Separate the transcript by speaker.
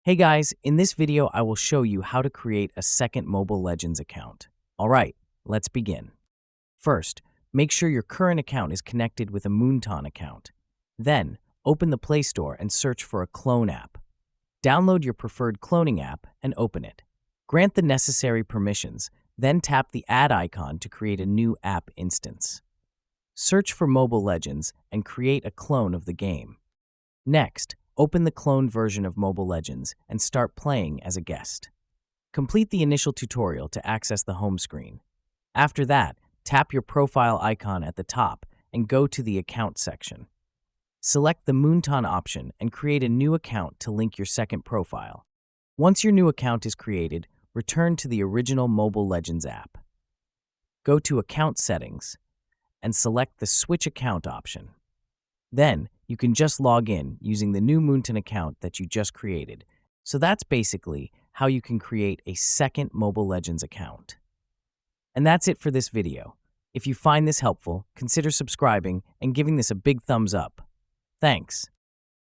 Speaker 1: Hey guys, in this video I will show you how to create a second Mobile Legends account. Alright, let's begin. First, make sure your current account is connected with a Moonton account. Then, open the Play Store and search for a clone app. Download your preferred cloning app and open it. Grant the necessary permissions, then tap the Add icon to create a new app instance. Search for Mobile Legends and create a clone of the game. Next, open the cloned version of Mobile Legends and start playing as a guest. Complete the initial tutorial to access the home screen. After that, tap your profile icon at the top and go to the Account section. Select the Moonton option and create a new account to link your second profile. Once your new account is created, return to the original Mobile Legends app. Go to Account Settings and select the Switch Account option. Then, you can just log in using the new Moonton account that you just created. So that's basically how you can create a second Mobile Legends account. And that's it for this video. If you find this helpful, consider subscribing and giving this a big thumbs up. Thanks.